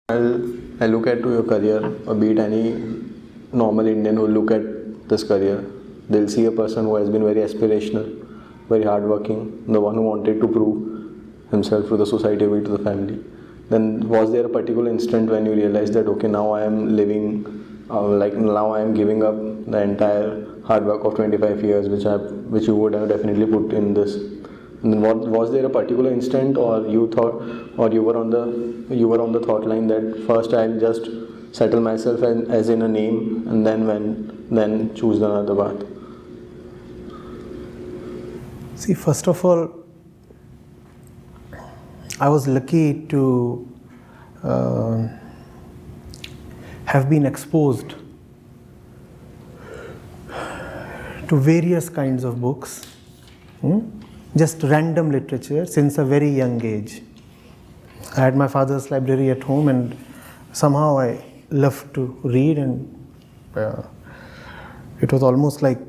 I look at your career, or be it any normal Indian who look at this career, they'll see a person who has been very aspirational, very hardworking, the one who wanted to prove himself to the society, to the family. Then was there a particular instant when you realized that okay, now I am living, now I am giving up the entire hard work of 25 years which you would have definitely put in this? And then was there a particular instant, or you thought, or you were on the thought line that first I'll just settle myself as in a name, and then choose another path? See, first of all, I was lucky to have been exposed to various kinds of books, just random literature since a very young age. I had my father's library at home, and somehow I loved to read, and it was almost like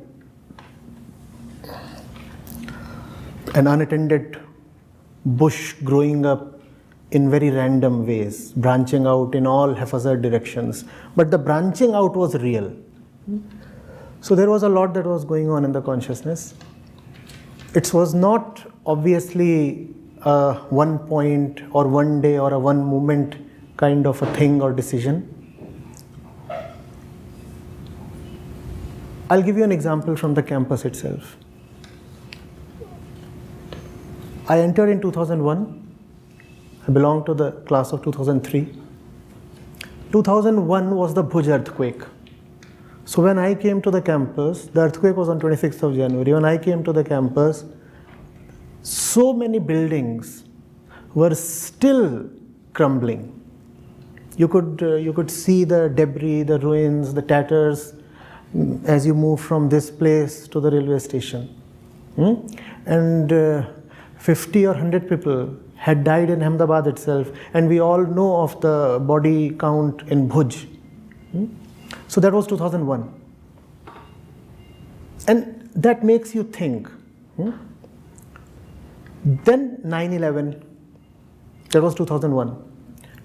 an unattended bush growing up in very random ways, branching out in all haphazard directions. But the branching out was real. So there was a lot that was going on in the consciousness. It was not obviously a one point or one day or a one moment kind of a thing or decision. I'll give you an example from the campus itself. I entered in 2001. I belonged to the class of 2003. 2001 was the Bhuj earthquake. So when I came to the campus, the earthquake was on 26th of January. When I came to the campus, so many buildings were still crumbling. You could see the debris, the ruins, the tatters as you move from this place to the railway station. And 50 or 100 people had died in Ahmedabad itself, and we all know of the body count in Bhuj. So that was 2001. And that makes you think. Then 9/11, that was 2001.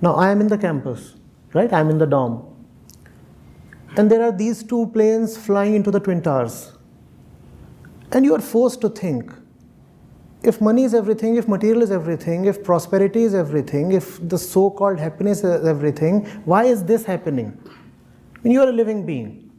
Now I am in the campus, right? I am in the dorm. And there are these two planes flying into the Twin Towers. And you are forced to think, if money is everything, if material is everything, if prosperity is everything, if the so-called happiness is everything, why is this happening? When you are a living being,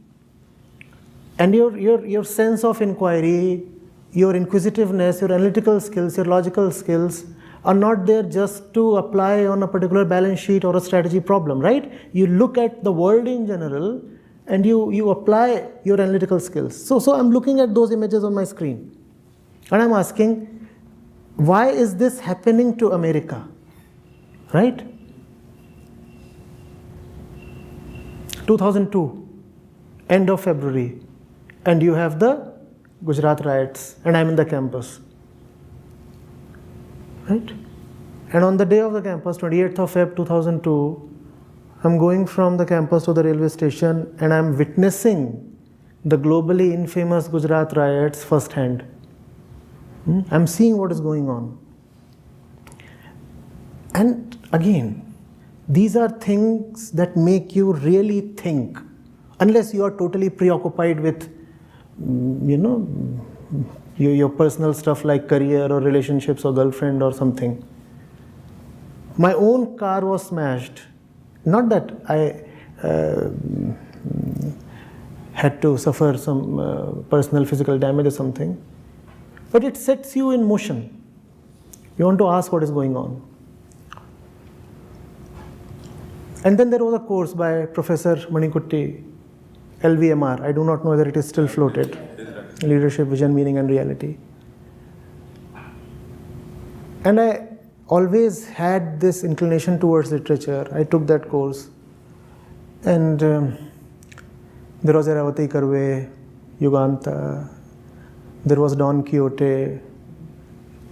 and your sense of inquiry, your inquisitiveness, your analytical skills, your logical skills are not there just to apply on a particular balance sheet or a strategy problem, right? You look at the world in general and you apply your analytical skills. So I'm looking at those images on my screen, and I'm asking, why is this happening to America, right? 2002, end of February, and you have the Gujarat riots, and I'm in the campus, right? And on the day of the campus, 28th of Feb 2002, I'm going from the campus to the railway station, and I'm witnessing the globally infamous Gujarat riots firsthand. I'm seeing what is going on. And again, these are things that make you really think, unless you are totally preoccupied with, your personal stuff like career or relationships or girlfriend or something. My own car was smashed. Not that I had to suffer some personal physical damage or something, but it sets you in motion. You want to ask what is going on. And then there was a course by Professor Manikutty, LVMR. I do not know whether it is still floated. Leadership, Vision, Meaning and Reality. And I always had this inclination towards literature. I took that course. And there was Iravati Karve, Yuganta, there was Don Quixote,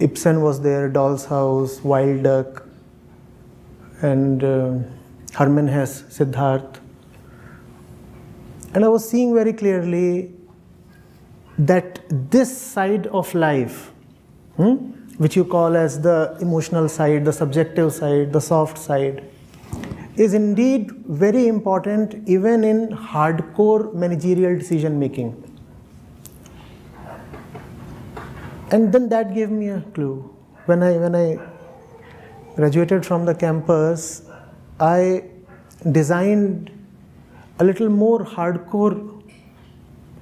Ibsen was there, Doll's House, Wild Duck, and Hermann Hesse, Siddharth. And I was seeing very clearly that this side of life, which you call as the emotional side, the subjective side, the soft side, is indeed very important even in hardcore managerial decision making. And then that gave me a clue. When I graduated from the campus, I designed a little more hardcore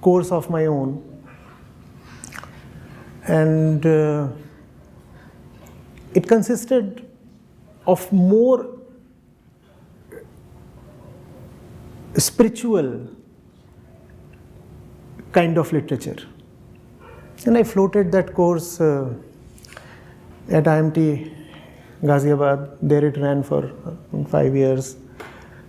course of my own. And it consisted of more spiritual kind of literature. And I floated that course at IIMT Ghaziabad. There it ran for 5 years.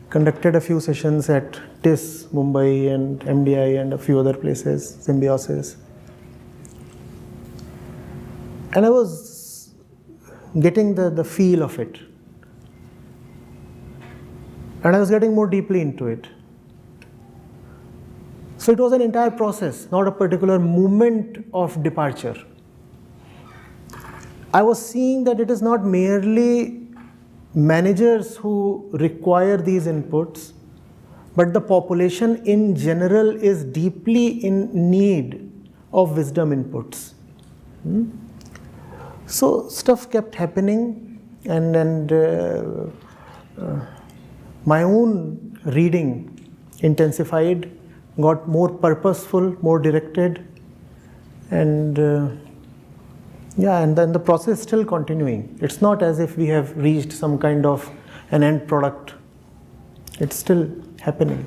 Conducted a few sessions at TIS, Mumbai, and MDI, and a few other places, Symbiosis. And I was getting the feel of it. And I was getting more deeply into it. So it was an entire process, not a particular moment of departure. I was seeing that it is not merely managers who require these inputs, but the population in general is deeply in need of wisdom inputs. So stuff kept happening, and my own reading intensified, got more purposeful, more directed, and and then the process is still continuing. It's not as if we have reached some kind of an end product. It's still happening.